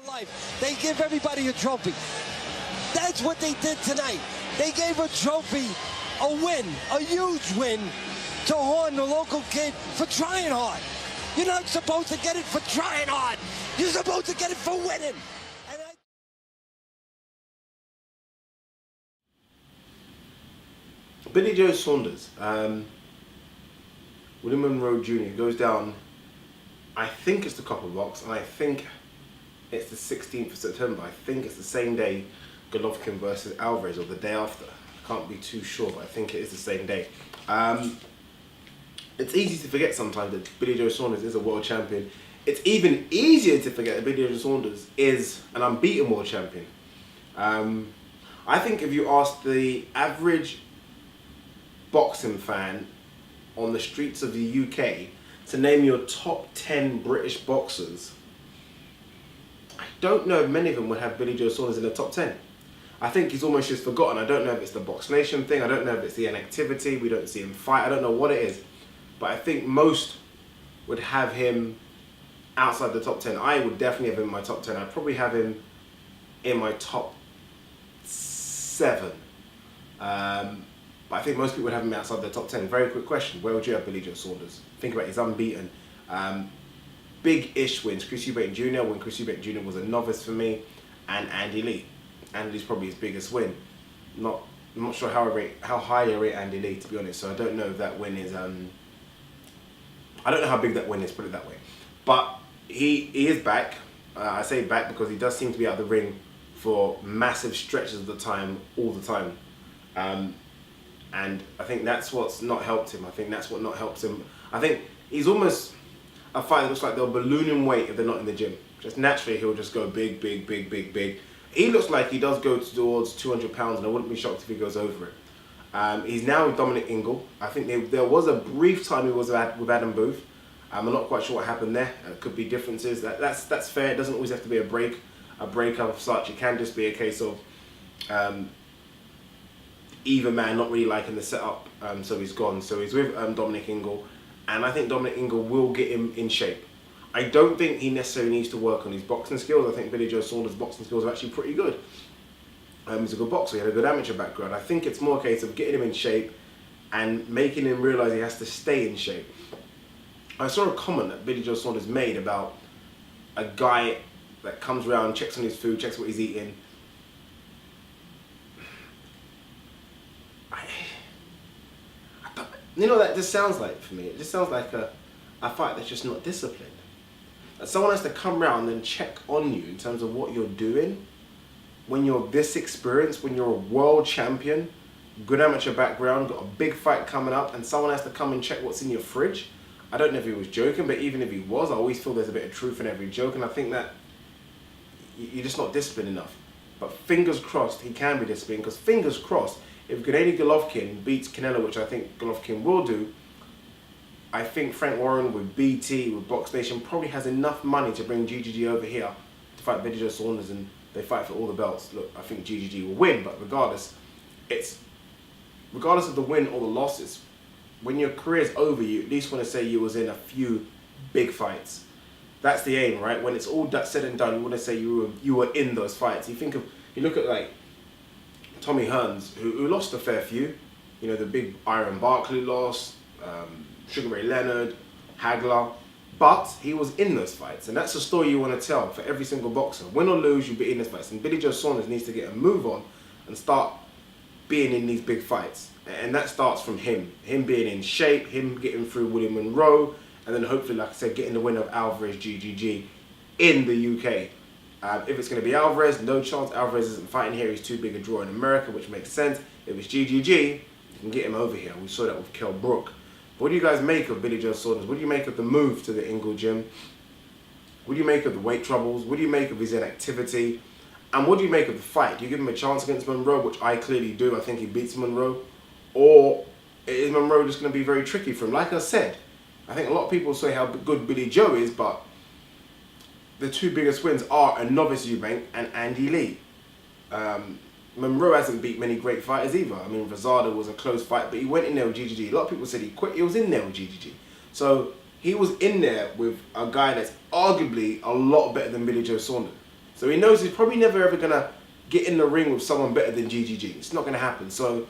life. They give everybody a trophy. That's what they did tonight. They gave a trophy, a win, a huge win to Horn, the local kid, for trying hard. You're not supposed to get it for trying hard. You're supposed to get it for winning. Billy Joe Saunders, William Monroe Jr. goes down, I think it's the Copper Box, and I think it's the 16th of September. I think it's the same day Golovkin versus Alvarez, or the day after. I can't be too sure, but I think it is the same day. It's easy to forget sometimes that Billy Joe Saunders is a world champion. It's even easier to forget that Billy Joe Saunders is an unbeaten world champion. I think if you ask the average boxing fan on the streets of the UK to name your top 10 British boxers, I don't know if many of them would have Billy Joe Saunders in the top 10. I think he's almost just forgotten. I don't know if it's the Box Nation thing, I don't know if it's the inactivity, we don't see him fight, I don't know what it is. But I think most would have him outside the top 10. I would definitely have him in my top 10. I'd probably have him in my top 7. But I think most people would have him outside the top 10. Very quick question, where would you have Billy Joe Saunders? Think about it, he's unbeaten. Big-ish wins, Chris Eubank Jr. when Chris Eubank Jr. was a novice for me, and Andy Lee. Andy Lee's probably his biggest win. I'm not sure how high I rate Andy Lee, to be honest, so I don't know if that win is, I don't know how big that win is, put it that way. But he is back. I say back because he does seem to be out of the ring for massive stretches of the time, all the time. And I think that's what's not helped him. I think that's what not helps him. I think he's almost a fighter that looks like they'll balloon in weight if they're not in the gym. Just naturally, he'll just go big, big, big, big, big. He looks like he does go towards 200 pounds, and I wouldn't be shocked if he goes over it. He's now with Dominic Ingle. I think there was a brief time he was with Adam Booth. I'm not quite sure what happened there. It could be differences. That's fair. It doesn't always have to be a breakup of such. It can just be a case of either man not really liking the setup, so he's gone. So he's with Dominic Ingle, and I think Dominic Ingle will get him in shape. I don't think he necessarily needs to work on his boxing skills. I think Billy Joe Saunders' boxing skills are actually pretty good. He's a good boxer, he had a good amateur background. I think it's more a case of getting him in shape and making him realise he has to stay in shape. I saw a comment that Billy Joe Saunders made about a guy that comes around, checks on his food, checks what he's eating. You know, that just sounds like, for me, it just sounds like a fight that's just not disciplined. That someone has to come around and check on you in terms of what you're doing when you're this experienced, when you're a world champion, good amateur background, got a big fight coming up, and someone has to come and check what's in your fridge. I don't know if he was joking, but even if he was, I always feel there's a bit of truth in every joke, and I think that you're just not disciplined enough. But fingers crossed he can be disciplined, because fingers crossed, if Gennady Golovkin beats Canelo, which I think Golovkin will do, I think Frank Warren with BT, with Box Nation, probably has enough money to bring GGG over here to fight Billy Joe Saunders, and they fight for all the belts. Look, I think GGG will win, but regardless of the win or the loss, when your career's over, you at least want to say you was in a few big fights. That's the aim, right? When it's all said and done, you want to say you were in those fights. You look at like Tommy Hearns, who lost a fair few. You know, the big Iron Barkley loss, Sugar Ray Leonard, Hagler, but he was in those fights, and that's the story you want to tell for every single boxer. Win or lose, you'll be in those fights, and Billy Joe Saunders needs to get a move on and start being in these big fights, and that starts from him being in shape, him getting through William Monroe, and then hopefully, like I said, getting the win of Alvarez GGG in the UK. If it's going to be Alvarez, no chance. Alvarez isn't fighting here. He's too big a draw in America, which makes sense. If it's GGG, you can get him over here. We saw that with Kell Brook. But what do you guys make of Billy Joe Saunders? What do you make of the move to the Ingle gym? What do you make of the weight troubles? What do you make of his inactivity? And what do you make of the fight? Do you give him a chance against Monroe, which I clearly do. I think he beats Monroe. Or is Monroe just going to be very tricky for him? Like I said, I think a lot of people say how good Billy Joe is, but the two biggest wins are a novice Eubank and Andy Lee. Monroe hasn't beat many great fighters either. I mean, Rosado was a close fight, but he went in there with GGG. A lot of people said he quit. He was in there with GGG. So he was in there with a guy that's arguably a lot better than Billy Joe Saunders. So he knows he's probably never ever gonna get in the ring with someone better than GGG. It's not gonna happen. So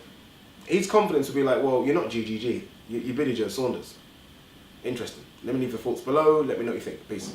his confidence will be like, well, you're not GGG. You're Billy Joe Saunders. Interesting. Let me leave your thoughts below. Let me know what you think. Peace.